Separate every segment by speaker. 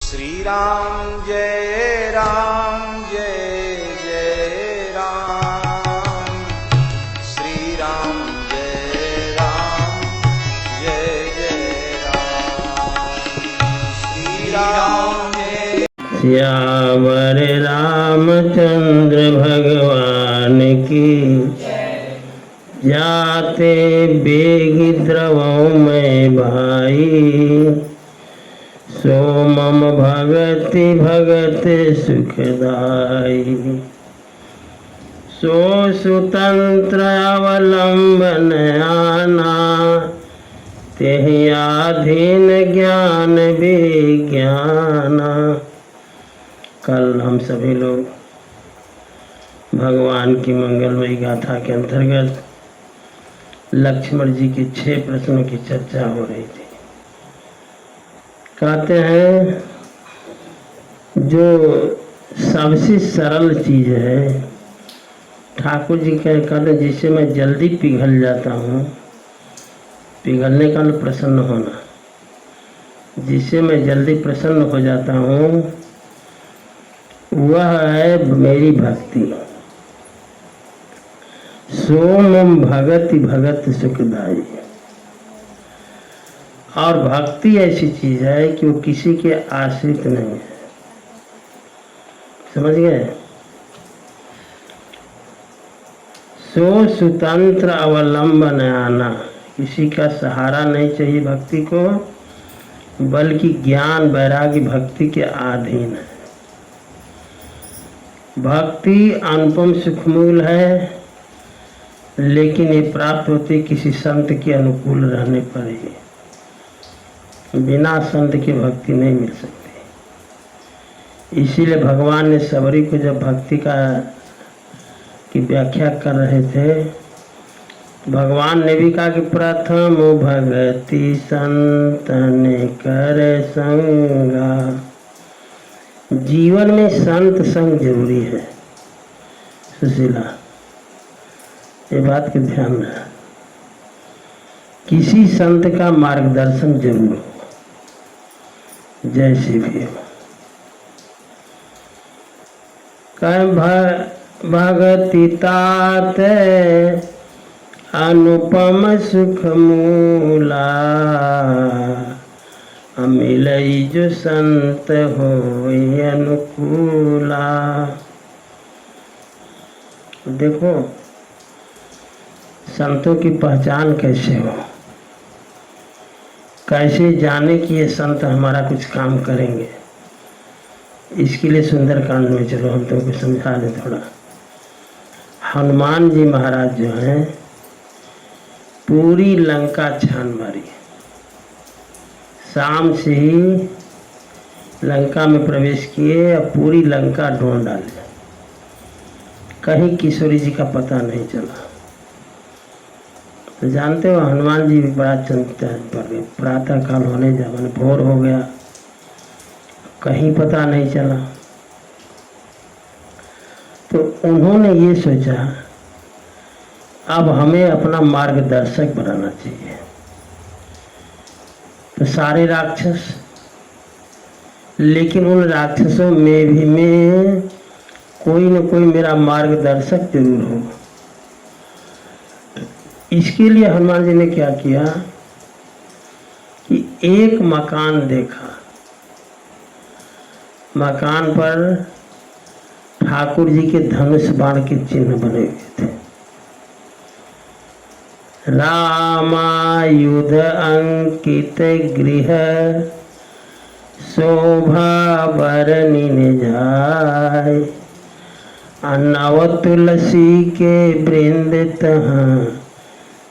Speaker 1: श्री राम जय जय राम, श्री राम जय जय राम, श्री राम जय।
Speaker 2: श्यावर रामचंद्र भगवान की जाते बेग द्रवों में भाई, सो मम भगति भगत सुखदाई। सो सुतंत्र अवलंबन आना, तेहि आधीन ज्ञान विज्ञाना। कल हम सभी लोग भगवान की मंगलमयी गाथा के अंतर्गत लक्ष्मण जी के 6 प्रश्नों की चर्चा हो रही थी। कहते हैं जो सबसे सरल चीज है, ठाकुर जी कहते जिससे मैं जल्दी पिघल जाता हूँ, पिघलने का प्रसन्न होना, जिससे मैं जल्दी प्रसन्न हो जाता हूँ वह है मेरी भक्ति। सोम भगति भगत सुखदाई। और भक्ति ऐसी चीज है कि वो किसी के आश्रित नहीं है। समझ गए? सो स्वतंत्र अवलंबन आना, किसी का सहारा नहीं चाहिए भक्ति को, बल्कि ज्ञान वैराग्य भक्ति के अधीन है। भक्ति अनुपम सुखमूल है, लेकिन ये प्राप्त होती किसी संत के अनुकूल रहने पर ही। बिना संत की भक्ति नहीं मिल सकती। इसीलिए भगवान ने सबरी को जब भक्ति की व्याख्या कर रहे थे, भगवान ने भी कहा कि प्रथम भगति संतन कर संगा। जीवन में संत संग जरूरी है। सुशीला, ये बात के ध्यान रहे, किसी संत का मार्गदर्शन जरूर हो, जैसे भी हो। भगति तात अनुपम सुख मूला, मिलई जो संत हो अनुकूला। देखो संतों की पहचान कैसे हो, कैसे जाने कि ये संत हमारा कुछ काम करेंगे। इसके लिए सुंदरकांड में चलो हम तुमको समझा दें थोड़ा। हनुमान जी महाराज जो हैं, पूरी लंका छान मारी, शाम से ही लंका में प्रवेश किए और पूरी लंका ढूंढ डाले, कहीं किशोरी जी का पता नहीं चला। तो जानते हो हनुमान जी भी बड़ा चिंता पड़ गए। प्रातः काल होने जा, मैंने भोर हो गया, कहीं पता नहीं चला। तो उन्होंने ये सोचा अब हमें अपना मार्गदर्शक बनाना चाहिए। तो सारे राक्षस, लेकिन उन राक्षसों में भी मैं कोई न कोई मेरा मार्गदर्शक जरूर हो। इसके लिए हनुमान जी ने क्या किया कि एक मकान देखा, मकान पर ठाकुर जी के धनुष बाण के चिन्ह बने हुए थे। रामायुध अंकित गृह, शोभा बरनी निजाय, नव तुलसी के वृंद तहाँ,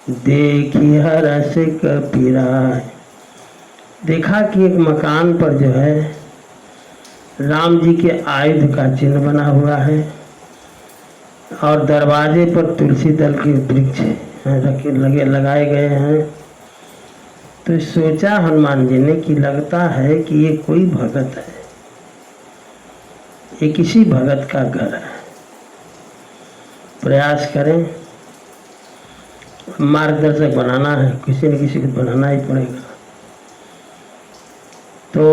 Speaker 2: देखी हरस कपिराय। देखा कि एक मकान पर जो है राम जी के आयुध का चिन्ह बना हुआ है और दरवाजे पर तुलसी दल के वृक्ष लगाए गए हैं। तो सोचा हनुमान जी ने कि लगता है कि ये कोई भगत है, ये किसी भगत का घर है। प्रयास करें, मार्गदर्शक बनाना है, किसी न किसी को बनाना ही पड़ेगा। तो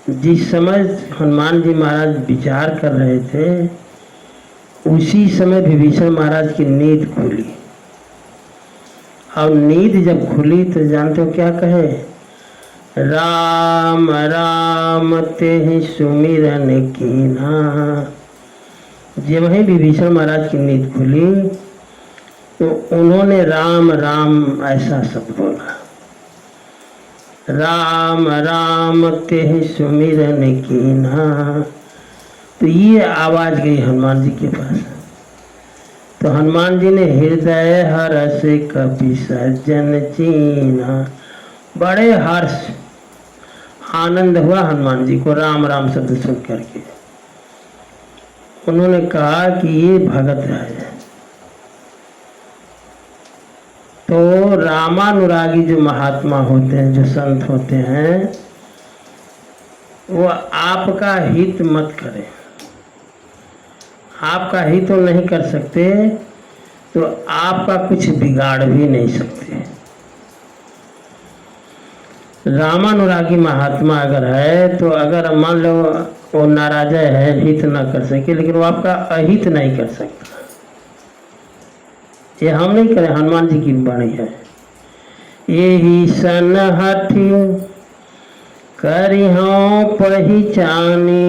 Speaker 2: जिस समय हनुमान जी महाराज विचार कर रहे थे उसी समय विभीषण महाराज की नींद खुली। और नींद जब खुली तो जानते हो क्या कहे? राम राम तेहि सुमिरन कीन्हा। जब वहीं विभीषण महाराज की नींद खुली तो उन्होंने राम राम ऐसा शब्द बोला। राम राम तेहि सुमिरन कीन्हा। तो ये आवाज गई हनुमान जी के पास। तो हनुमान जी ने हृदय हर्ष कपि सज्जन चीन्हा। बड़े हर्ष आनंद हुआ हनुमान जी को राम राम शब्द सुन करके। उन्होंने कहा कि ये भगत है। तो रामानुरागी जो महात्मा होते हैं, जो संत होते हैं, वो आपका हित मत करें। आपका हित तो नहीं कर सकते तो आपका कुछ बिगाड़ भी नहीं सकते। रामानुरागी महात्मा अगर है तो अगर मान लो वो नाराज है, हित ना कर सके, लेकिन वो आपका अहित नहीं कर सकता। ये हम नहीं करें, हनुमान जी की वाणी है। यही सन हठी करिहों पहिचानी,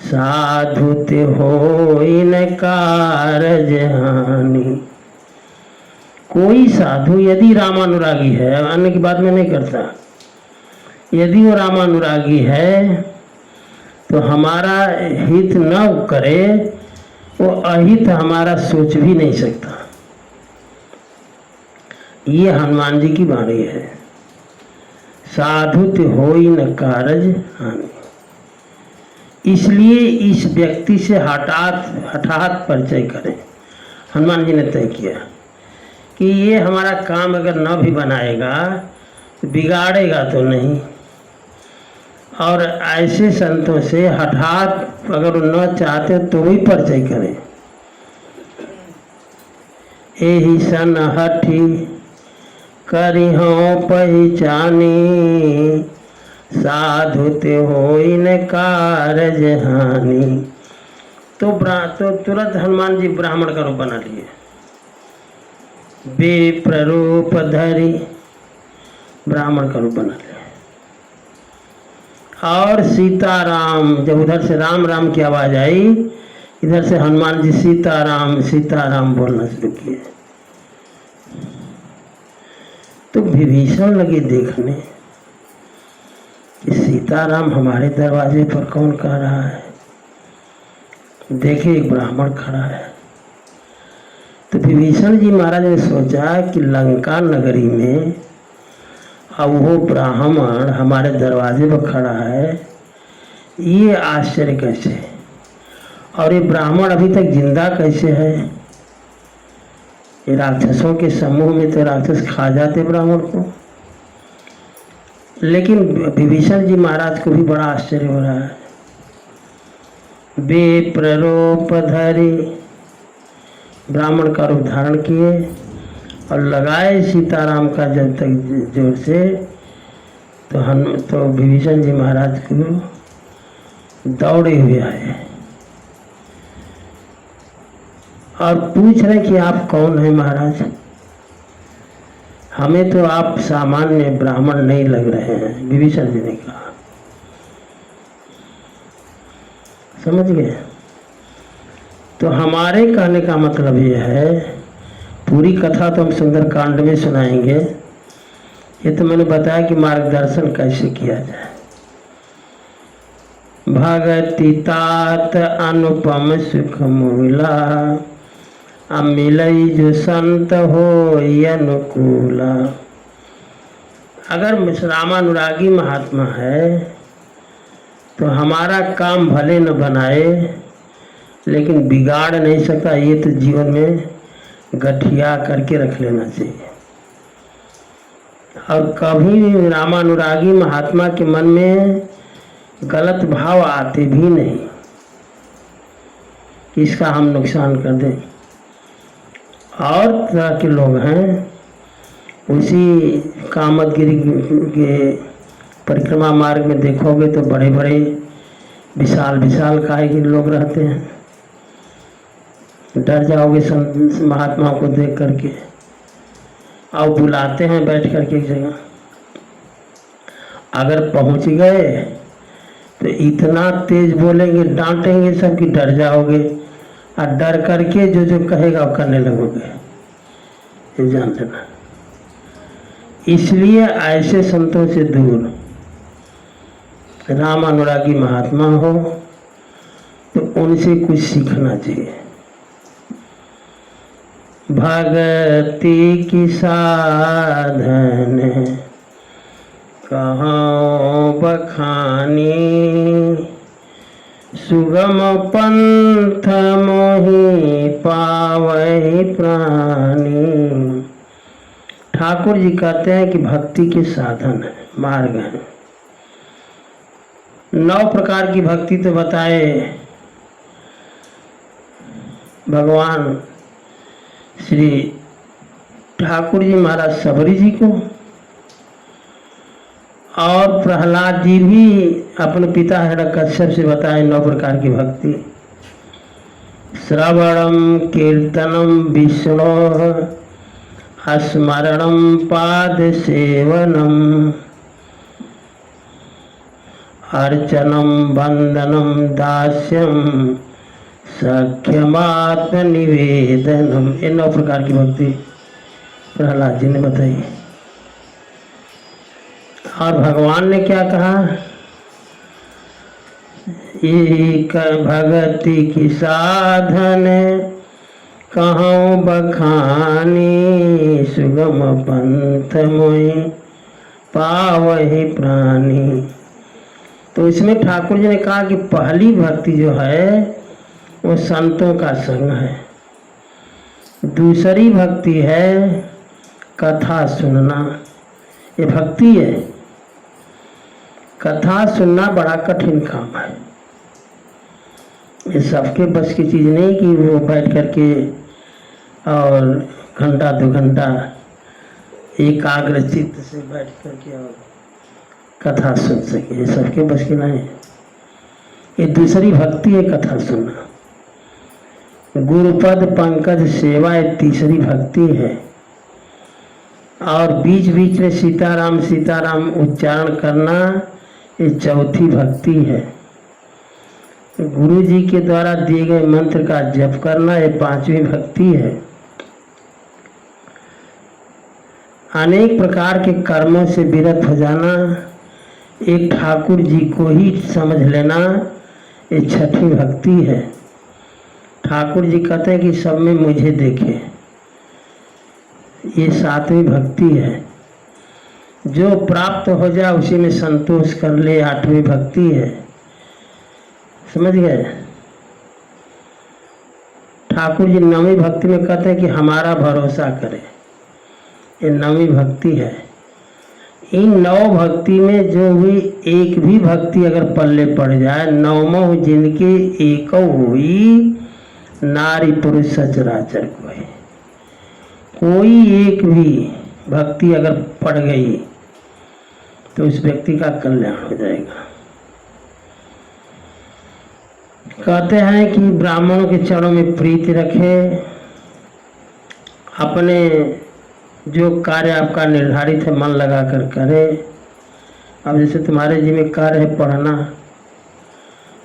Speaker 2: साधु ते होई न कारज हानि। कोई साधु यदि रामानुरागी है, अन्य की बात में नहीं करता, यदि वो रामानुरागी है तो हमारा हित न करे, वो अहित हमारा सोच भी नहीं सकता। ये हनुमान जी की वाणी है। साधु ते होई न कारज हानि। इसलिए इस व्यक्ति से हठात परिचय करें। हनुमान जी ने तय किया कि ये हमारा काम अगर न भी बनाएगा तो बिगाड़ेगा तो नहीं। और ऐसे संतों से हठात अगर न चाहते तो भी परिचय करें। एहि सन हठी करिहों पहिचानी, साधु ते होई न कारज हानि। तो तुरंत हनुमान जी ब्राह्मण का रूप बना लिए। विप्र रूप धरी ब्राह्मण का रूप बना लिया। और सीताराम, जब उधर से राम राम की आवाज आई, इधर से हनुमान जी सीताराम सीताराम बोलना शुरू किए। तो विभीषण लगे देखने कि सीताराम हमारे दरवाजे पर कौन कह रहा है। देखे एक ब्राह्मण खड़ा है। तो विभीषण जी महाराज ने सोचा कि लंका नगरी में अब वो ब्राह्मण हमारे दरवाजे पर खड़ा है, ये आश्चर्य कैसे, और ये ब्राह्मण अभी तक जिंदा कैसे है। ये राक्षसों के समूह में तो राक्षस खा जाते ब्राह्मण को। लेकिन विभीषण जी महाराज को भी बड़ा आश्चर्य हो रहा है। विप्र रूप धरी, ब्राह्मण का रूप धारण किए और लगाए सीताराम का जब तक जोर से, तो विभीषण जी महाराज को दौड़े हुए आए और पूछ रहे कि आप कौन हैं महाराज। हमें तो आप सामान्य ब्राह्मण नहीं लग रहे हैं, विभीषण जी ने कहा। समझ गए? तो हमारे कहने का मतलब यह है, पूरी कथा तो हम सुंदरकांड में सुनाएंगे। ये तो मैंने बताया कि मार्गदर्शन कैसे किया जाए। भगति तात अनुपम सुख मूला, मिलई जो संत हो अनुकूला। अगर रामानुरागी महात्मा है तो हमारा काम भले न बनाए लेकिन बिगाड़ नहीं सकता। ये तो जीवन में गठिया करके रख लेना चाहिए। और कभी भी रामानुरागी महात्मा के मन में गलत भाव आते भी नहीं कि इसका हम नुकसान कर दें। और तरह के लोग हैं, उसी कामतगिरी के परिक्रमा मार्ग में देखोगे तो बड़े बड़े विशाल विशाल काय के लोग रहते हैं, डर जाओगे संत महात्माओं को देख करके। और बुलाते हैं बैठ करके एक जगह, अगर पहुंच गए तो इतना तेज बोलेंगे, डांटेंगे सब कि डर जाओगे, और डर करके जो जो कहेगा वो करने लगोगे, ये जान लेना। इसलिए ऐसे संतों से दूर, राम अनुरागी महात्मा हो तो उनसे कुछ सीखना चाहिए। भक्ति की साधन कहाँ बखानी, सुगम पंथ मोहि पावै प्राणी। ठाकुर जी कहते हैं कि भक्ति के साधन है, मार्ग है। 9 प्रकार की भक्ति तो बताए भगवान श्री ठाकुर जी महाराज सबरी जी को, और प्रहलाद जी भी अपने पिता हिरण्यकश्यप से बताए 9 प्रकार की भक्ति। श्रवणम कीर्तनम विष्णु स्मरणम पाद सेवनम अर्चनम वंदनम दास्यम सख्यमात्म निवेदनम। ये 9 प्रकार की भक्ति प्रहलाद जी ने बताई। और भगवान ने क्या कहा, एक भक्ति की साधन कहूँ बखानी, सुगम पंथ मोहि पावहि प्राणी। तो इसमें ठाकुर जी ने कहा कि पहली भक्ति जो है वो संतों का संग है, दूसरी भक्ति है कथा सुनना, ये भक्ति है। कथा सुनना बड़ा कठिन काम है, ये सबके बस की चीज़ नहीं कि वो बैठ करके और घंटा 2 घंटा एकाग्र चित्त से बैठ करके और कथा सुन सके, ये सबके बस की नहीं है। ये दूसरी भक्ति है कथा सुनना। गुरुपद पंकज सेवा ये तीसरी भक्ति है। और बीच बीच में सीताराम सीताराम उच्चारण करना ये चौथी भक्ति है। गुरु जी के द्वारा दिए गए मंत्र का जप करना ये 5वीं भक्ति है। अनेक प्रकार के कर्मों से विरत हो जाना, एक ठाकुर जी को ही समझ लेना, ये 6वीं भक्ति है। ठाकुर जी कहते हैं कि सब में मुझे देखे, ये 7वीं भक्ति है। जो प्राप्त हो जाए उसी में संतोष कर ले, 8वीं भक्ति है। समझ गए। ठाकुर जी 9वीं भक्ति में कहते हैं कि हमारा भरोसा करे, ये 9वीं भक्ति है। इन 9 भक्ति में जो भी एक भी भक्ति अगर पल्ले पड़ जाए, 9 जिनके एक हुई नारी पुरुष सचराचर कोई एक भी भक्ति अगर पड़ गई तो उस व्यक्ति का कल्याण हो जाएगा। कहते हैं कि ब्राह्मणों के चरणों में प्रीति रखे, अपने जो कार्य आपका निर्धारित है मन लगा कर करे। अब जैसे तुम्हारे जी में कार्य है पढ़ना,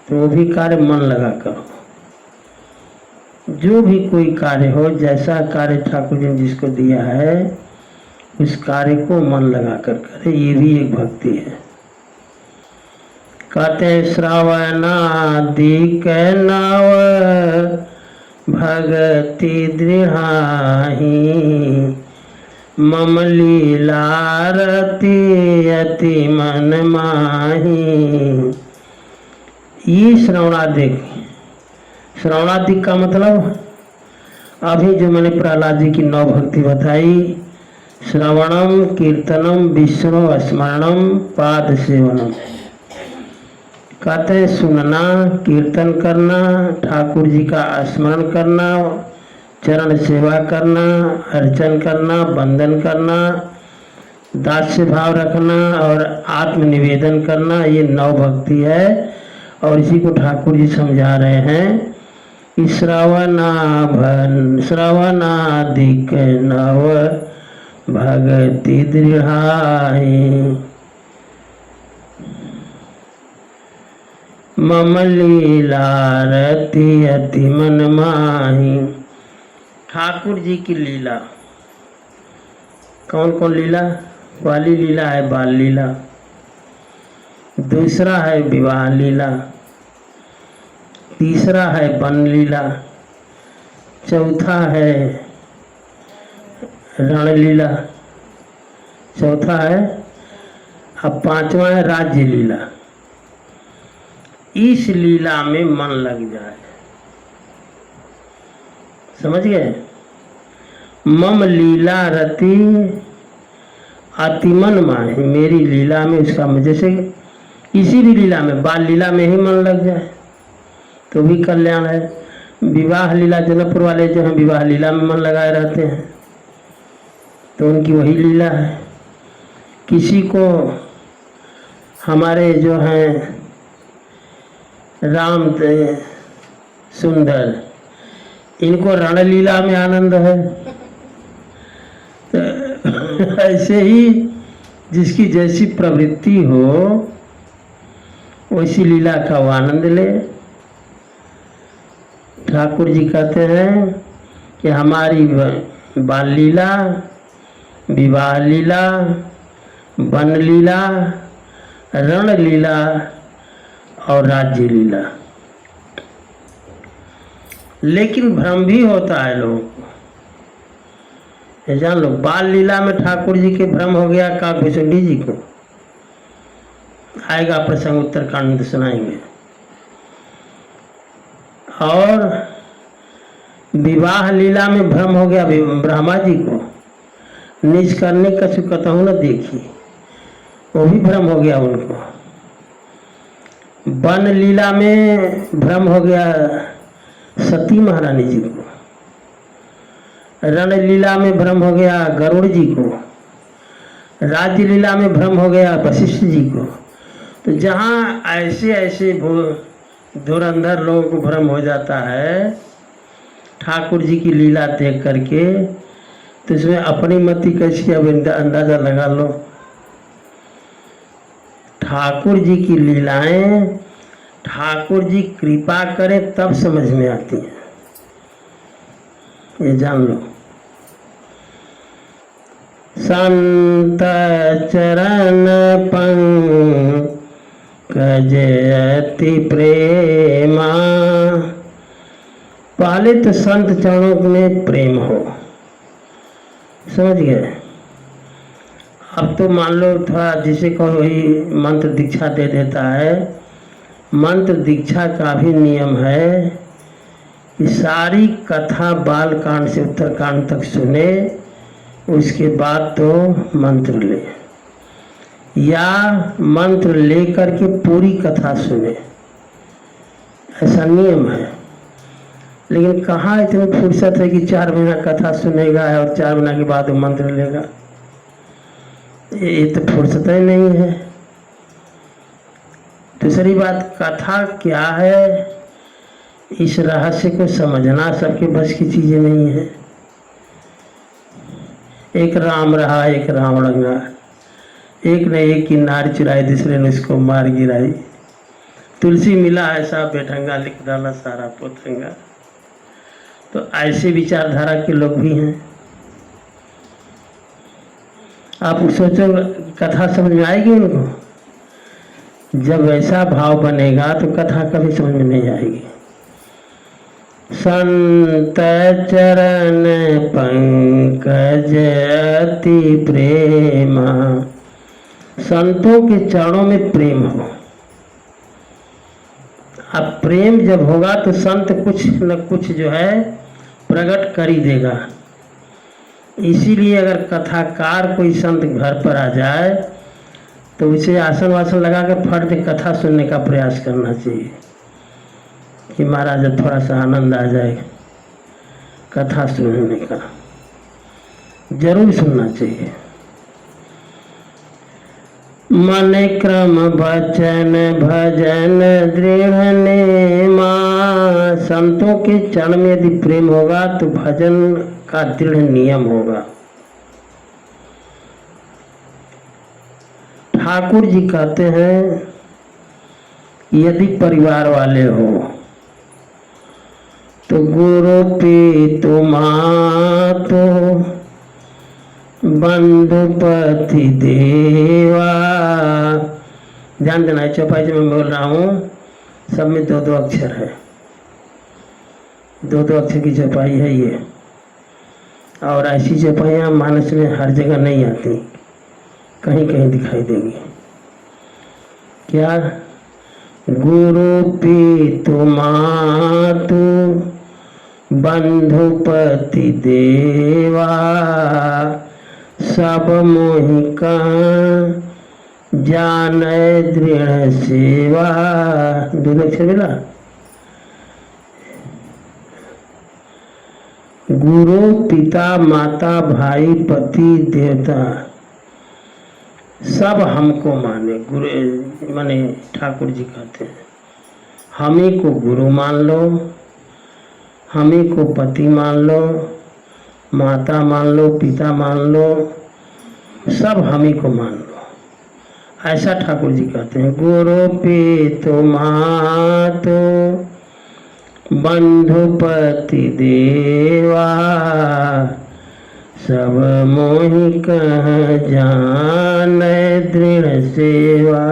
Speaker 2: तो वो भी कार्य मन लगा करो। जो भी कोई कार्य हो, जैसा कार्य ठाकुर जी ने जिसको दिया है उस कार्य को मन लगा कर करे, ये भी एक भक्ति है। कहते हैं श्रवणादिक नव भक्ति दृढ़ाहि, मम लीलारती अति मन माही। ये श्रवणादिक, श्रवणादिक का मतलब अभी जो मैंने प्रहलाद जी की 9 भक्ति बताई, श्रवणम कीर्तनम विष्णु स्मरणम पाद सेवनम। कहते हैं सुनना, कीर्तन करना, ठाकुर जी का स्मरण करना, चरण सेवा करना, अर्चन करना, वंदन करना, दास्य भाव रखना और आत्मनिवेदन करना, ये नव भक्ति है। और इसी को ठाकुर जी समझा रहे हैं कि श्रवणादिक नव भगति दृढ़ाई, मम लीला रति अति मन माही। ठाकुर जी की लीला, कौन कौन लीला? पहली लीला है बाल लीला, दूसरा है विवाह लीला, तीसरा है वन लीला, चौथा है रण लीला, चौथा है, अब पांचवा है राज्य लीला। इस लीला में मन लग जाए, समझ गए? मम लीला रति अतिमन माही, मेरी लीला में उसका, जैसे किसी भी लीला में, बाल लीला में ही मन लग जाए तो भी कल्याण है। विवाह लीला, जनकपुर वाले जो हैं विवाह लीला में मन लगाए रहते हैं तो उनकी वही लीला है। किसी को हमारे जो हैं राम सुंदर, इनको रणलीला में आनंद है। तो ऐसे ही जिसकी जैसी प्रवृत्ति हो वैसी लीला का वो आनंद ले। ठाकुर जी कहते हैं कि हमारी बाल लीला, विवाह लीला, वन लीला, रण लीला और राज्य लीला। लेकिन भ्रम भी होता है लोगों को, ये जान लो। बाल लीला में ठाकुर जी के भ्रम हो गया काकभूषुंडी जी को, आएगा प्रसंग उत्तरकांड में सुनाएंगे। और विवाह लीला में भ्रम हो गया ब्रह्मा जी को, निज करने कछु कतहु न देखी, वो भी भ्रम हो गया उनको। वन लीला में भ्रम हो गया सती महारानी जी को, रण लीला में भ्रम हो गया गरुड़ जी को, राज्य लीला में भ्रम हो गया वशिष्ठ जी को। तो जहाँ ऐसे ऐसे धुरंधर लोगों को भ्रम हो जाता है ठाकुर जी की लीला देख करके, तो इसमें अपनी मति कैसी, अब अंदाजा लगा लो। ठाकुर जी की लीलाएं ठाकुर जी कृपा करें तब समझ में आती हैं, ये जान लो। संत चरण पंकज अति प्रेमा, पहले तो संत चरणों में प्रेम हो, समझ गए? अब तो मान लो थोड़ा जिसे कोई मंत्र दीक्षा दे देता है, मंत्र दीक्षा का भी नियम है कि सारी कथा बाल कांड से उत्तरकांड तक सुने, उसके बाद तो मंत्र ले, या मंत्र ले करके पूरी कथा सुने, ऐसा नियम है। लेकिन कहाँ इतनी फुर्सत है कि 4 महीना कथा सुनेगा और 4 महीना के बाद वो मंत्र लेगा, ये तो फुर्सत ही नहीं है। दूसरी बात, कथा क्या है इस रहस्य को समझना सबके बस की चीजें नहीं है। एक राम रहा एक रावण रंगा, एक ने एक की नारी चुराई, दूसरे ने उसको मार गिराई, तुलसी मिला ऐसा बेढंगा, लिख डाला सारा पोथंगा। तो ऐसे विचारधारा के लोग भी हैं। आप सोचो कथा समझ में आएगी उनको? जब ऐसा भाव बनेगा तो कथा कभी समझ में नहीं आएगी। संत चरण पंकज अति प्रेमा, संतों के चरणों में प्रेम हो। अब प्रेम जब होगा तो संत कुछ न कुछ जो है प्रकट कर ही देगा। इसीलिए अगर कथाकार कोई संत घर पर आ जाए तो उसे आसन वासन लगा कर फट दे कथा सुनने का प्रयास करना चाहिए कि महाराज जब थोड़ा सा आनंद आ जाए, कथा सुनने का जरूर सुनना चाहिए। मन क्रम वचन भजन दृढ़ नेमा। संतों के चरण में यदि प्रेम होगा तो भजन का दृढ़ नियम होगा। ठाकुर जी कहते हैं यदि परिवार वाले हो तो गुरु पीतु मातु बंधुपति देवा। ध्यान देना है, चौपाई से मैं बोल रहा हूँ, सब में दो दो अक्षर है, दो दो अक्षर की चौपाई है ये। और ऐसी चौपाइयाँ मानस में हर जगह नहीं आती, कहीं कहीं दिखाई देगी। क्या? गुरु पीतु मातु बंधुपति देवा। सब मोहि का जान दृढ़ सेवा। दो अक्षर मिला। गुरु पिता माता भाई पति देवता सब हमको माने। गुरु माने ठाकुर जी कहते हैं हम ही को गुरु मान लो, हम ही को पति मान लो, माता मान लो, पिता मान लो, सब हम ही को मान लो। ऐसा ठाकुर जी कहते हैं। गुरु पितु मातु बंधुपति देवा। सब मोहि कह जान दृढ़ सेवा।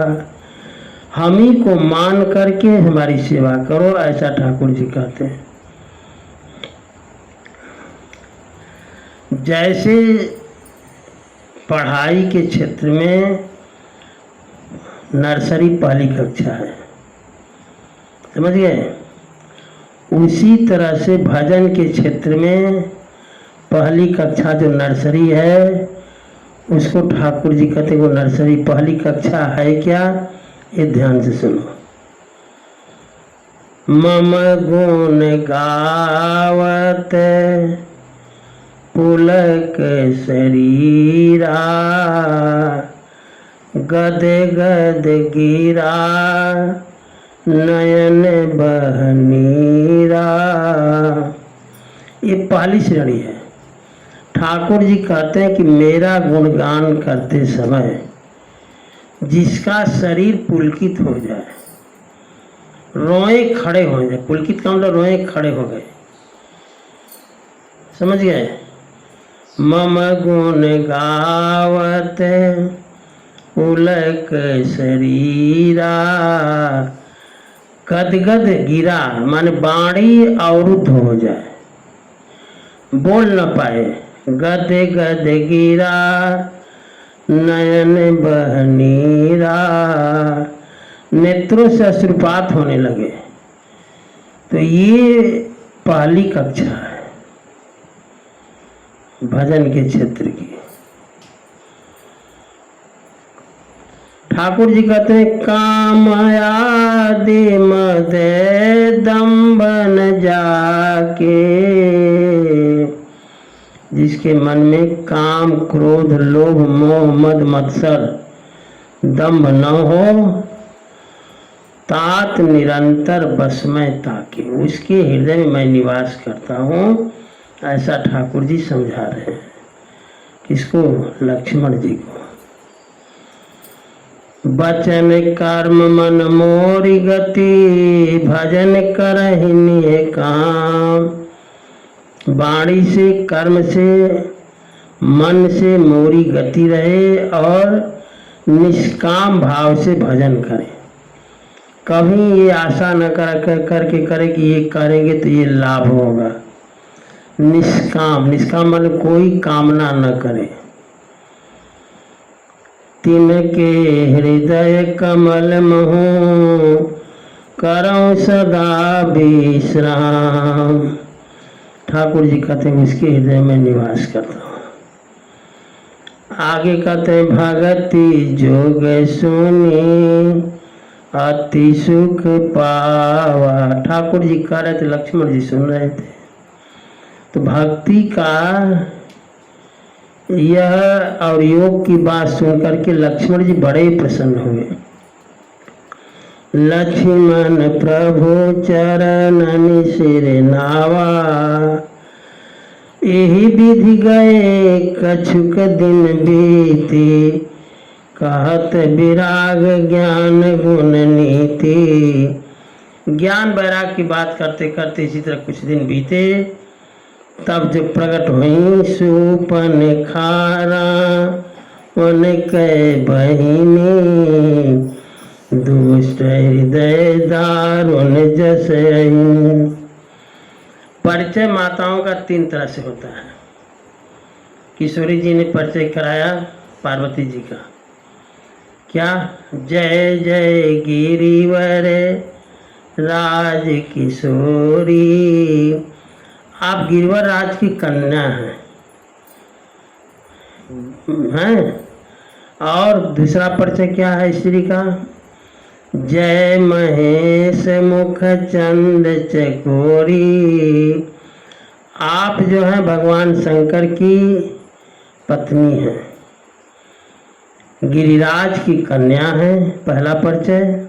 Speaker 2: हम ही को मान करके हमारी सेवा करो, ऐसा ठाकुर जी कहते हैं। जैसे पढ़ाई के क्षेत्र में नर्सरी पहली कक्षा है, समझ गए? उसी तरह से भजन के क्षेत्र में पहली कक्षा जो नर्सरी है उसको ठाकुर जी कहते हैं वो नर्सरी पहली कक्षा है। क्या? ये ध्यान से सुनो। मम गुण गावत पुलक शरीरा। गद गद गिरा नयन बहनीरा। ये पहली श्रेणी है। ठाकुर जी कहते हैं कि मेरा गुणगान करते समय जिसका शरीर पुलकित हो जाए, रोए खड़े हो जाए। पुलकित का मतलब रोए खड़े हो गए, समझ गए? मम गुण गावत पुलक शरीरा। गदगद गिरा माने बाणी अवरुद्ध हो जाए, बोल न पाए। गद गद गिरा नयन बहनीरा। नेत्रों से अश्रुपात होने लगे। तो ये पहली कक्षा है भजन के क्षेत्र की। ठाकुर जी कहते हैं काम आदि मद दम्भन जाके। जिसके मन में काम क्रोध लोभ मोह मद मत्सर दम्भ न हो, तात निरंतर बस में ताके। उसके हृदय में मैं निवास करता हूँ, ऐसा ठाकुर जी समझा रहे हैं। किसको? लक्ष्मण जी को। बचन कर्म मन मोरी गति भजन करहिनिए काम। वाणी से कर्म से मन से मोरी गति रहे और निष्काम भाव से भजन करें। कभी ये आशा न करके करे कि ये करेंगे तो ये लाभ होगा। निष्काम, निष्काम मतलब कोई कामना न करे। तिनके हृदय कमल महु करऊं सदा विश्राम। ठाकुर जी कहते हैं उसके हृदय में निवास करता हूँ। आगे कहते हैं भगति जोग सुनी अति सुख पावा। ठाकुर जी कह रहे थे, लक्ष्मण जी सुन रहे थे। तो भक्ति का यह और योग की बात सुनकर के लक्ष्मण जी बड़े ही प्रसन्न हुए। लक्ष्मण प्रभु चरणनि सिर नावा, यही विधि गए कछुक दिन बीती, कहत विराग ज्ञान गुण नीति। ज्ञान वैराग की बात करते करते इसी तरह कुछ दिन बीते, तब जब प्रकट हुई सुपर्णखा रावण कै बहिनी, दुष्ट हृदय दारुण जस अहिनी। परिचय माताओं का 3 तरह से होता है। किशोरी जी ने परिचय कराया पार्वती जी का, क्या? जय जय गिरिवर राज किशोरी, आप गिरिवर राज की कन्या हैं। और दूसरा परिचय क्या है स्त्री का? जय महेश मुख चंद चकोरी, आप जो है भगवान शंकर की पत्नी हैं, गिरिराज की कन्या है, पहला परिचय।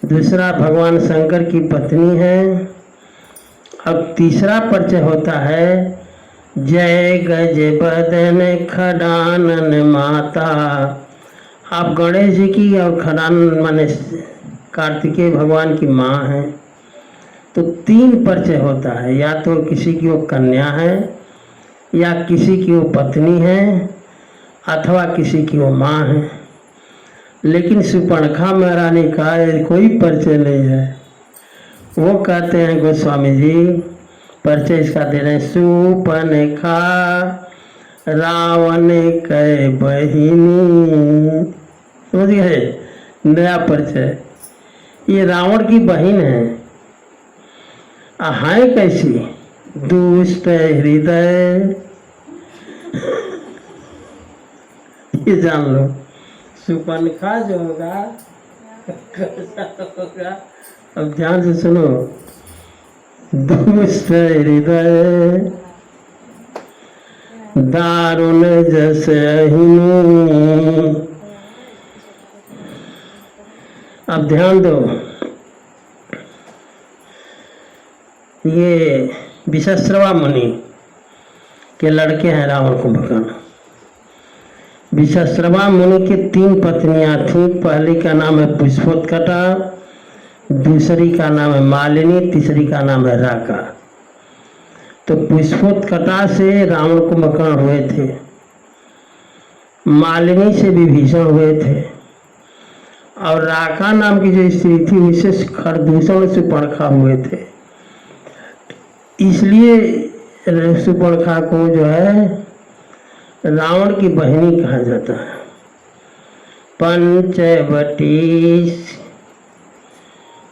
Speaker 2: दूसरा भगवान शंकर की पत्नी है। अब तीसरा परिचय होता है जय गज बदन खडानन माता, आप गणेश जी की और खडानन माने कार्तिकेय भगवान की माँ हैं। तो 3 परिचय होता है, या तो किसी की वो कन्या है, या किसी की वो पत्नी है, अथवा किसी की वो माँ है। लेकिन सुपर्णखा महारानी का कोई परिचय नहीं है। वो कहते हैं गोस्वामी जी, परिचय इसका दे रहे हैं, सुपर्णखा रावण कै बहिनी। समझ गए? नया परिचय, ये रावण की बहन है। है कैसी? दुष्ट हृदय, ये जान लो। सुपर्णखा जो होगा होगा, अब ध्यान से सुनो। दुष्ट हृदय दारुण जस अहिनी। अब ध्यान दो, ये विश्रवा मुनि के लड़के हैं रावण कुंभकर्ण। विश्रवा मुनि की 3 पत्नियां थीं। पहली का नाम है पुष्पोत्कटा, दूसरी का नाम है मालिनी, तीसरी का नाम है राका। तो पुष्पोत्कटा से रावण कुंभकर्ण हुए थे, मालिनी से विभीषण हुए थे, और राका नाम की जो स्त्री थी उससे खरदूषण सुपर्णखा हुए थे। इसलिए सुपर्णखा को जो है रावण की बहिनी कहा जाता है।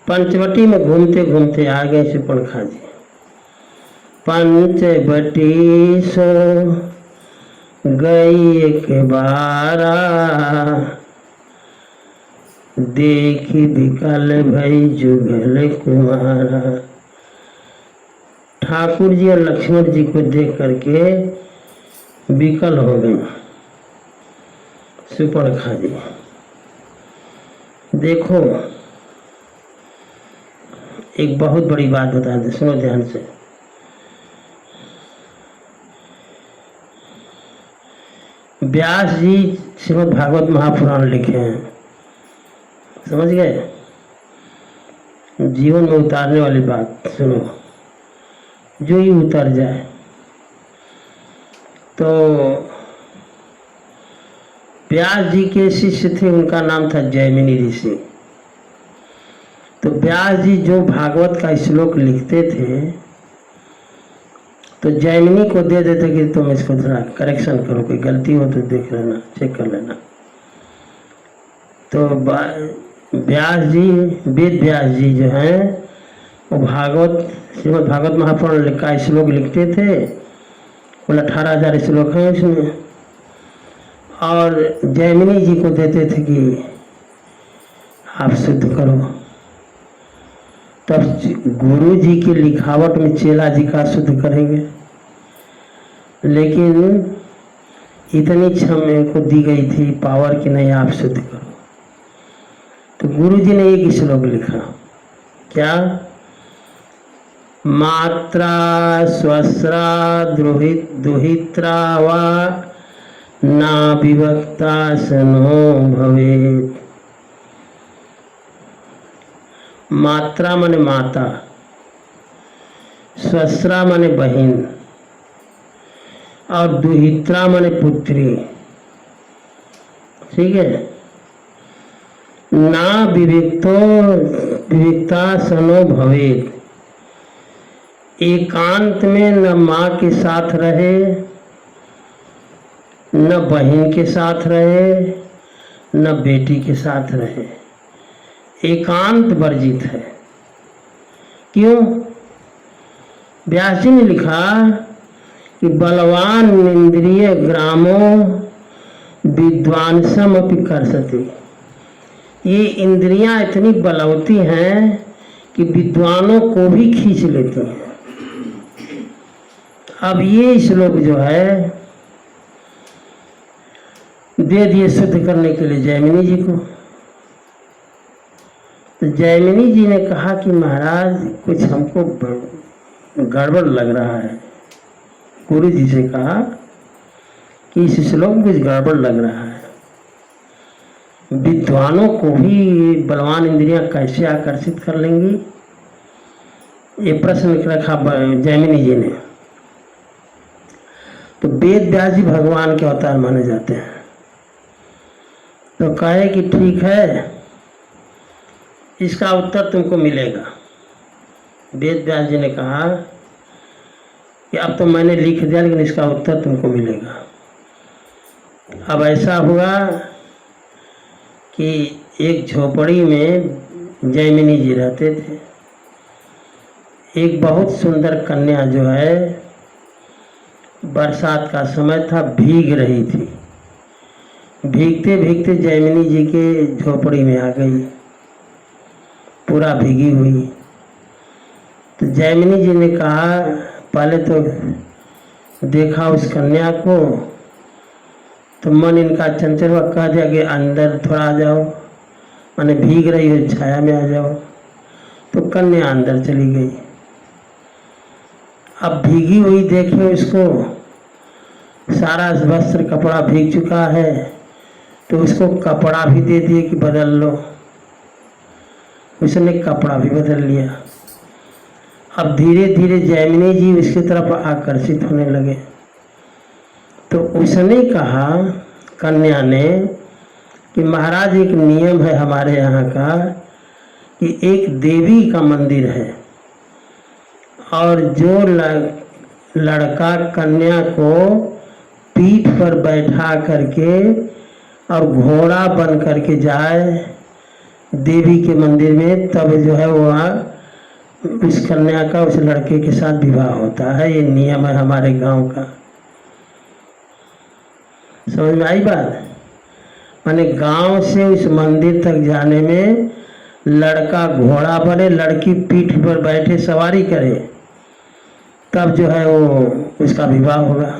Speaker 2: पंचवटी में घूमते घूमते आ गए सुपर्णखा जी। पंचवटी सो गई एक बारा, देखी विकल भई जुगल कुमारा। ठाकुर जी और लक्ष्मण जी को देख करके विकल हो गई सुपर्णखा जी। देखो, एक बहुत बड़ी बात बता दे, सुनो ध्यान से। व्यास जी श्रीमद् भागवत महापुराण लिखे हैं, समझ गए? जीवन में उतारने वाली बात सुनो, जो ही उतर जाए। तो व्यास जी के शिष्य थे, उनका नाम था जैमिनी ऋषि। तो व्यास जी जो भागवत का श्लोक लिखते थे तो जैमिनी को दे देते कि तुम इसको थोड़ा करेक्शन करो, कोई गलती हो तो देख लेना, चेक कर लेना। तो व्यास जी, वेद व्यास जी जो हैं वो भागवत श्रीमद् भागवत महापुराण का श्लोक लिखते थे। कुल 18,000 श्लोक हैं उसमें, और जैमिनी जी को देते थे कि आप शुद्ध करो। तब गुरु जी की लिखावट में चेला जी का शुद्ध करेंगे। लेकिन इतनी क्षमा को दी गई थी पावर कि नहीं आप शुद्ध करो। तो गुरु जी ने एक श्लोक लिखा, क्या? मात्रा स्वस्रा दुहित्रा वा ना विभक्ता सनो भवेत्। मात्रा माने माता, स्वस्रा माने बहन, और दुहित्रा माने पुत्री। ठीक है। ना विविक्ता सनो भवेत्। एकांत में न माँ के साथ रहे, न बहन के साथ रहे, न बेटी के साथ रहे। एकांत वर्जित है। क्यों? व्यास जी ने लिखा कि बलवान इंद्रिय ग्रामो विद्वांसम अपि कर्षति। ये इंद्रियां इतनी बलवती हैं कि विद्वानों को भी खींच लेती हैं। अब ये श्लोक जो है दे दिए शुद्ध करने के लिए जैमिनी जी को। तो जैमिनी जी ने कहा कि महाराज कुछ हमको गड़बड़ लग रहा है। गुरु जी से कहा कि इस श्लोक में कुछ गड़बड़ लग रहा है। विद्वानों को भी बलवान इंद्रियां कैसे आकर्षित कर लेंगी? ये प्रश्न रखा जैमिनी जी ने। तो वेद व्यास जी भगवान के अवतार माने जाते हैं। तो कहे कि ठीक है, इसका उत्तर तुमको मिलेगा। वेद व्यास जी ने कहा कि अब तो मैंने लिख दिया, लेकिन इसका उत्तर तुमको मिलेगा। अब ऐसा हुआ कि एक झोपड़ी में जैमिनी जी रहते थे। एक बहुत सुंदर कन्या जो है, बरसात का समय था, भीग रही थी। भीगते भीगते जैमिनी जी के झोपड़ी में आ गई, पूरा भीगी हुई। तो जैमिनी जी ने कहा, पहले तो देखा उस कन्या को तो मन इनका चंचल हुआ, कह दिया कि अंदर थोड़ा आ जाओ, माने भीग रही हो छाया में आ जाओ। तो कन्या अंदर चली गई। अब भीगी हुई देखे उसको, सारा वस्त्र कपड़ा भीग चुका है, तो उसको कपड़ा भी दे दिए कि बदल लो। उसने कपड़ा भी बदल लिया। अब धीरे धीरे जैमिनी जी उसकी तरफ आकर्षित होने लगे। तो उसने कहा, कन्या ने, कि महाराज एक नियम है हमारे यहाँ का कि एक देवी का मंदिर है, और जो लड़का कन्या को पीठ पर बैठा करके और घोड़ा बन करके जाए देवी के मंदिर में, तब जो है वह उस कन्या का उस लड़के के साथ विवाह होता है। ये नियम है हमारे गांव का। समझ में आई बात? माने गांव से उस मंदिर तक जाने में लड़का घोड़ा बने, लड़की पीठ पर बैठे सवारी करे, तब जो है वो उसका विवाह होगा।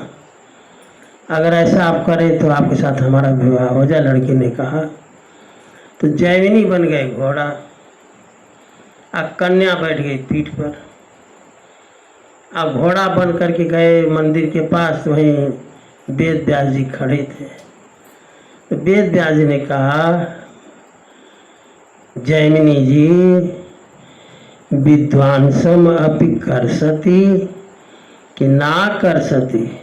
Speaker 2: अगर ऐसा आप करें तो आपके साथ हमारा विवाह हो जाए, लड़की ने कहा। तो जैमिनी बन गए घोड़ा, अब कन्या बैठ गई पीठ पर। अब घोड़ा बन करके गए मंदिर के पास, वहीं वेद व्यास जी खड़े थे। तो वेद व्यास जी ने कहा, जैमिनी जी विद्वांसम अपि कर्षति कि ना कर्षति।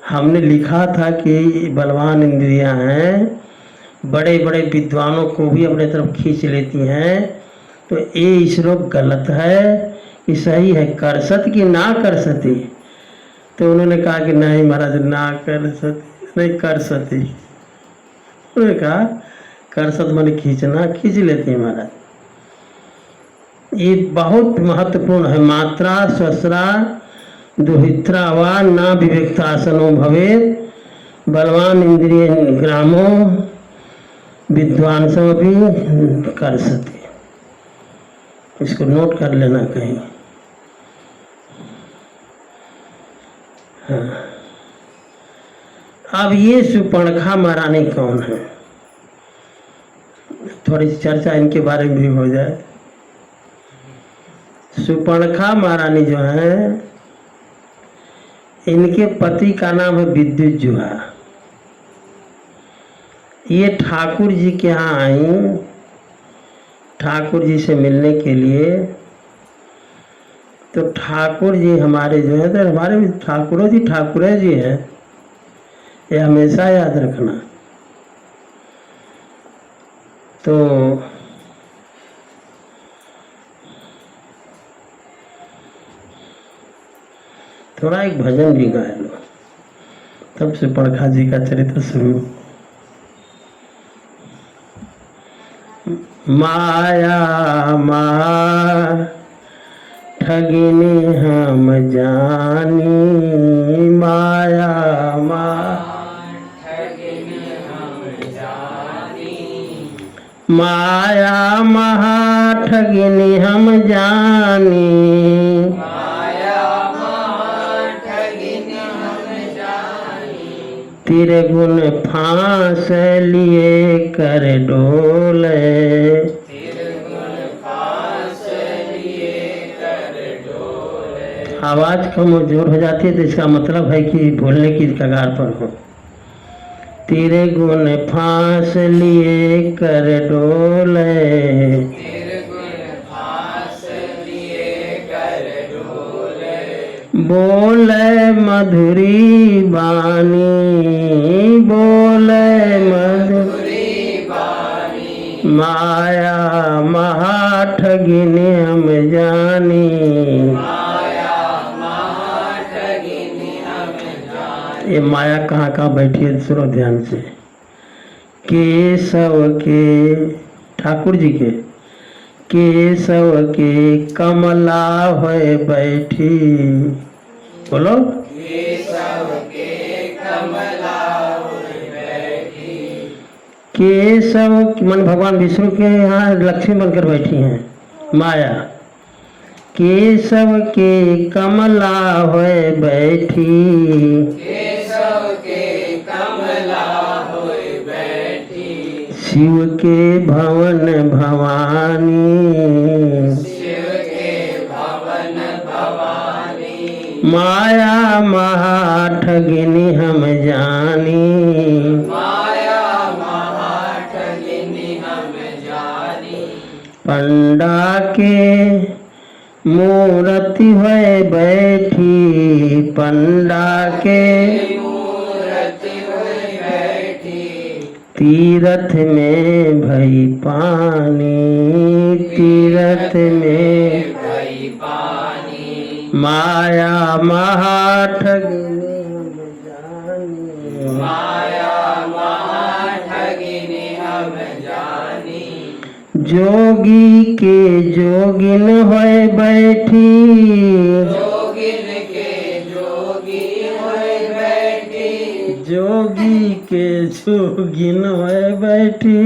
Speaker 2: हमने लिखा था कि बलवान इंद्रियां हैं, बड़े बड़े विद्वानों को भी अपने तरफ खींच लेती हैं। तो ये श्लोक गलत है कि सही है, कर्षत कि ना कर्षति। तो उन्होंने कहा कि नहीं महाराज, ना कर्षति नहीं, कर्षति। उन्होंने कहा कर्षत माने खींचना, खींच लेते हैं महाराज। ये बहुत महत्वपूर्ण है। मात्रा स्वस्रा दुहित्रा वा ना विवेक्तासनो भवेत्, बलवान इंद्रिय ग्रामो विद्वांसो भी कर्षति। इसको नोट कर लेना कहीं। हाँ। अब ये सुपर्णखा महारानी कौन है, थोड़ी चर्चा इनके बारे में भी हो जाए। सुपर्णखा महारानी जो है, इनके पति का नाम है विद्युत जुहा। ये ठाकुर जी के यहाँ आई, ठाकुर जी से मिलने के लिए। तो ठाकुर जी हमारे जो है, तो हमारे भी ठाकुर जी है, ये हमेशा याद रखना। तो थोड़ा एक भजन भी गा लो, तब से सुपर्णखा जी का चरित्र शुरू। माया माया ठगिनी हम जानी, माया माया महा ठगिनी हम जानी, तेरे गुण फांस लिए कर डोले, आवाज कमजोर हो जाती है तो इसका मतलब है कि बोलने की कगार पर हो। तेरे गुण फांस लिए कर डोले, बोले मधुरी बानी, बोले मधुरी बानी, माया महा ठगिनी हम जानी, ये माया कहाँ कहाँ बैठी है, सुनो ध्यान से। केशव के, ठाकुर जी के केशव के कमला होए बैठी, बोलो केशव के कमला होए बैठी, केशव मन भगवान विष्णु के यहाँ लक्ष्मी बनकर बैठी हैं माया। केशव के कमला होए बैठी, केशव के कमला होए बैठी, शिव के भवन भवानी, शिव के भवन भवानी, माया महा ठगिनी हम जानी, माया महा ठगिनी हम जानी, पंडा के मूर्ति हुए बैठी, पंडा के मूर्ति हुए बैठी, तीरथ में भई पानी, तीरथ में भई पानी, माया महा ठगिनी हम जानी, माया महा ठगिनी हम जानी, जोगी के जोगिन होए बैठी, जोगिन के जोगी होए बैठी, जोगी के जोगिन होए बैठी,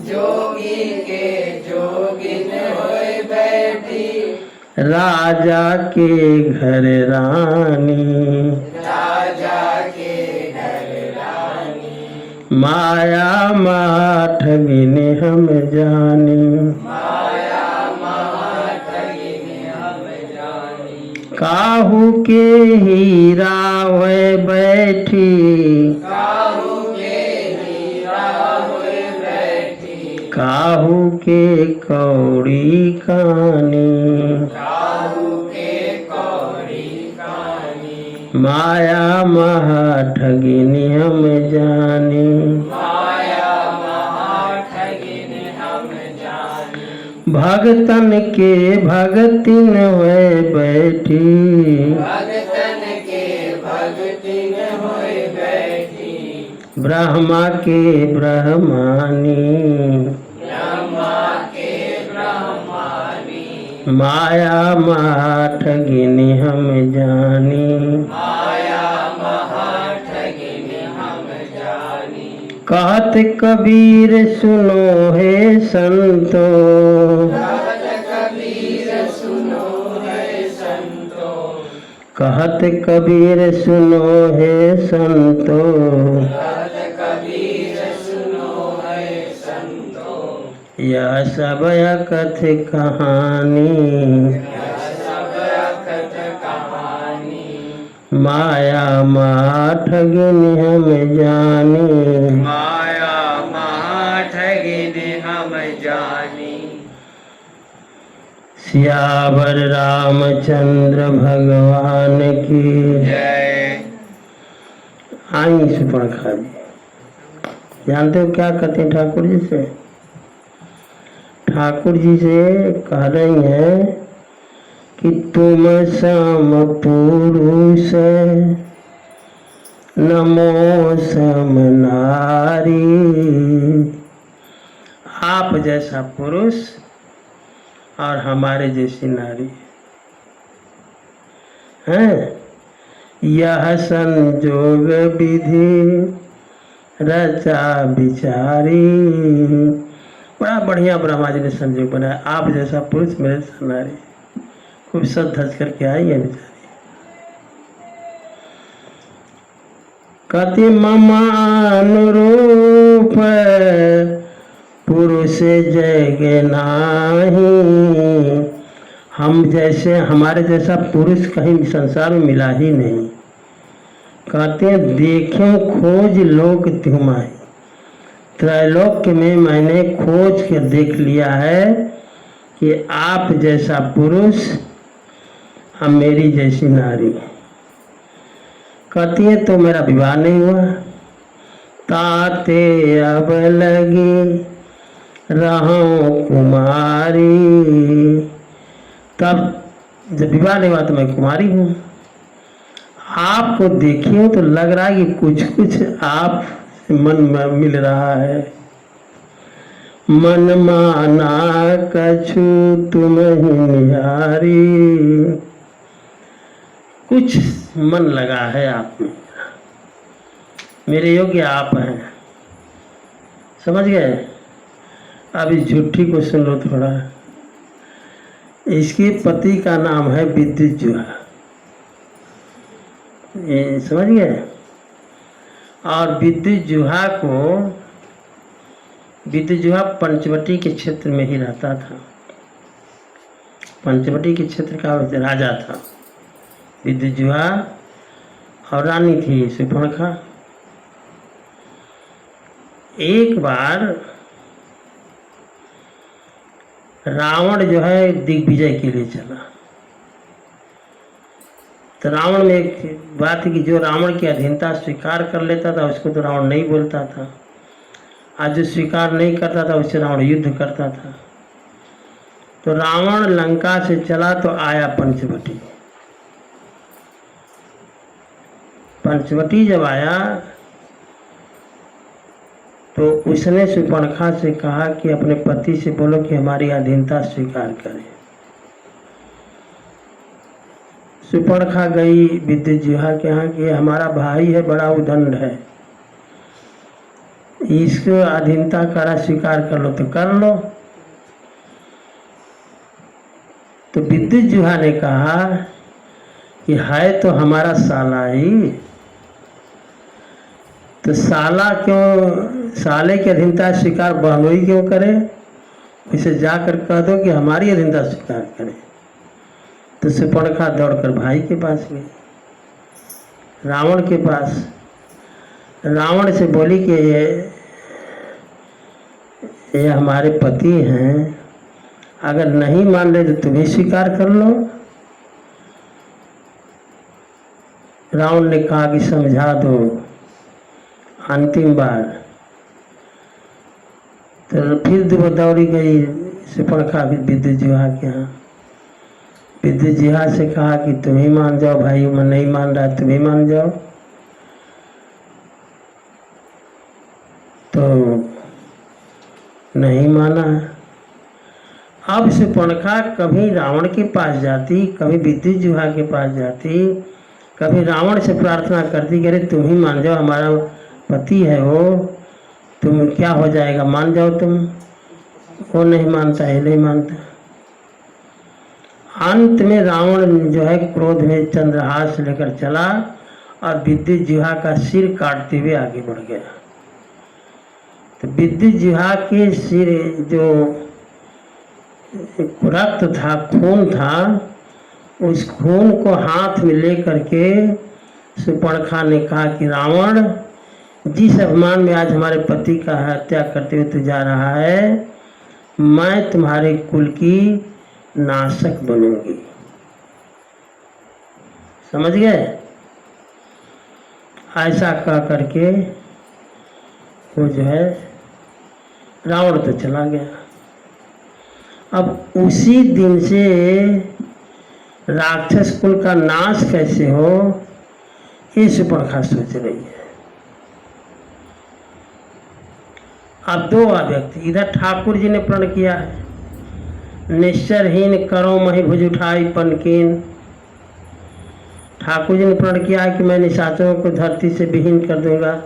Speaker 2: जोगी के जोगिन होए बैठी, राजा के घर रानी, राजा के घर रानी, माया महा ठगिनी हम जानी, माया महा ठगिनी हम जानी, काहू के हीरा होए बैठी, काहू के हीरा होए बैठी, काहू के कौड़ी कानी, काहू के कौड़ी कानी, माया महा ठगिनी हम जानी, माया महा ठगिनी हम जानी, भगतन के भगतिन होए बैठी, भगतन के भगतिन होए बैठी, ब्रह्मा के ब्रह्मानी, ब्रह्मा के ब्रह्मानी, माया महा ठगिनी हम जानी, माया महा ठगिनी हम जानी, कहत कबीर सुनो हे संतो, कहत कबीर सुनो हे संतो, कहत कबीर सुनो हे संतो, यह सब अकथ कहानी, माया माँ ठगिन हम जानी,
Speaker 1: माया महा ठगिन हम जानी।
Speaker 2: सियावर रामचंद्र भगवान की
Speaker 1: जय।
Speaker 2: आई सुपर्णखा जी, जानते हो क्या कहते हैं ठाकुर जी से? ठाकुर जी से कह रही हैं कि तुम सम पुरुष नमो सम नारी, आप जैसा पुरुष और हमारे जैसी नारी हैं। यह संजोग विधि रचा विचारी, बड़ा बढ़िया ब्रह्मा जी ने संजोग बनाया। आप जैसा पुरुष मेरे जैसा नारी, खूब सज धज करके आई है बेचारी। कति मम अनुरूप पुरुष जय नाही, हम जैसे हमारे जैसा पुरुष कहीं संसार में मिला ही नहीं। कहते हैं देख्यो खोज लोक तुम्हारी, त्रैलोक्य में मैंने खोज के देख लिया है कि आप जैसा पुरुष और मेरी जैसी नारी। कहती है तो मेरा विवाह नहीं हुआ, ताते अब लगी रहूं कुमारी, तब जब विवाह नहीं हुआ तो मैं कुमारी हूँ। आपको देखिए तो लग रहा है कि कुछ कुछ आप मन में मिल रहा है। मन माना कछु तुम ही निहारी, कुछ मन लगा है आप में, मेरे योग्य आप हैं। समझ गए? अभी झूठी को सुन लो थोड़ा। इसके पति का नाम है विद्युत जुहा, ये समझ गए? और विद्युत जुहा पंचवटी के क्षेत्र में ही रहता था। पंचवटी के क्षेत्र का राजा था विद्युत जुहा, और रानी थी सुपर्णखा। एक बार रावण जो है दिग्विजय के लिए चला, तो रावण में एक बात कि जो रावण की अधीनता स्वीकार कर लेता था उसको तो रावण नहीं बोलता था, आज जो स्वीकार नहीं करता था उससे रावण युद्ध करता था। तो रावण लंका से चला तो आया पंचवटी। पंचवटी जब आया तो उसने सुपर्णखा से कहा कि अपने पति से बोलो कि हमारी अधीनता स्वीकार करें। सुपर्णखा गई विद्युत जुहा के यहाँ कि हमारा भाई है, बड़ा उदंड है, इसको अधीनता करा स्वीकार कर लो तो कर लो। तो विद्युत जुहा ने कहा कि है तो हमारा साला ही, तो साला क्यों, साले की अधीनता स्वीकार बहनोई क्यों करे, इसे जाकर कह दो कि हमारी अधीनता स्वीकार करे। तो सुपर्णखा दौड़कर भाई के पास गई, रावण के पास। रावण से बोली कि ये हमारे पति हैं, अगर नहीं मान रहे तो तुम्हें स्वीकार कर लो। रावण ने कहा कि समझा दो अंतिम बार। तो फिर दौड़ी गई सुपर्णखा विद्युत जुहा के यहाँ। विद्युत जुहा से कहा कि तुम ही मान जाओ, भाई मैं नहीं मान रहा, तुम ही मान जाओ। तो नहीं माना। अब सुपर्णखा कभी रावण के पास जाती, कभी विद्युत जुहा के पास जाती, कभी रावण से प्रार्थना करती कि अरे तुम ही मान जाओ, हमारा पति है वो, तुम क्या हो जाएगा, मान जाओ तुम। वो नहीं मानता है, नहीं मानता। अंत में रावण जो है क्रोध में चंद्रहास लेकर चला और विद्युत जिह्वा का सिर काटते हुए आगे बढ़ गया। तो विद्युत जिह्वा के सिर जो रक्त था, खून था, उस खून को हाथ में लेकर के शूर्पणखा ने कहा कि रावण, जिस अभिमान में आज हमारे पति का हत्या करते हुए तू जा रहा है, मैं तुम्हारे कुल की नाशक बनूंगी। समझ गए? ऐसा कह करके वो जो है रावण तो चला गया। अब उसी दिन से राक्षस कुल का नाश कैसे हो, ये शूर्पणखा सोच रही है। अब दो व्यक्ति, इधर ठाकुर जी ने प्रण किया है, निश्चरहीन करो मही भुज उठाई पनकीन। ठाकुर जी ने प्रण किया है कि मैं निशाचरों को धरती से विहीन कर दूंगा।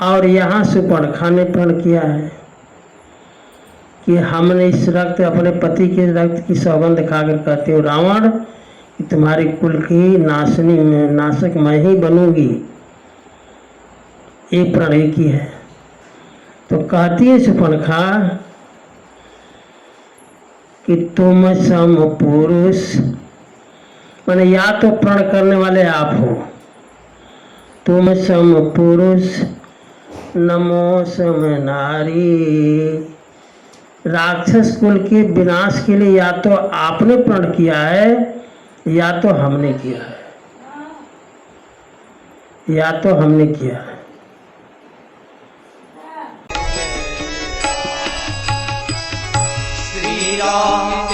Speaker 2: और यहाँ शूर्पणखा ने प्रण किया है कि हमने इस रक्त, अपने पति के रक्त की सौगंध खाकर कहती हूँ रावण कि तुम्हारे कुल की नाशक मैं ही बनूंगी। ये प्रण की है। तो कहती है शूर्पणखा कि तुम सम पुरुष, माने या तो प्रण करने वाले आप हो, तुम सम पुरुष नमो सम नारी। राक्षस कुल के विनाश के लिए या तो आपने प्रण किया है या तो हमने किया है, या तो हमने किया है।
Speaker 3: श्री राम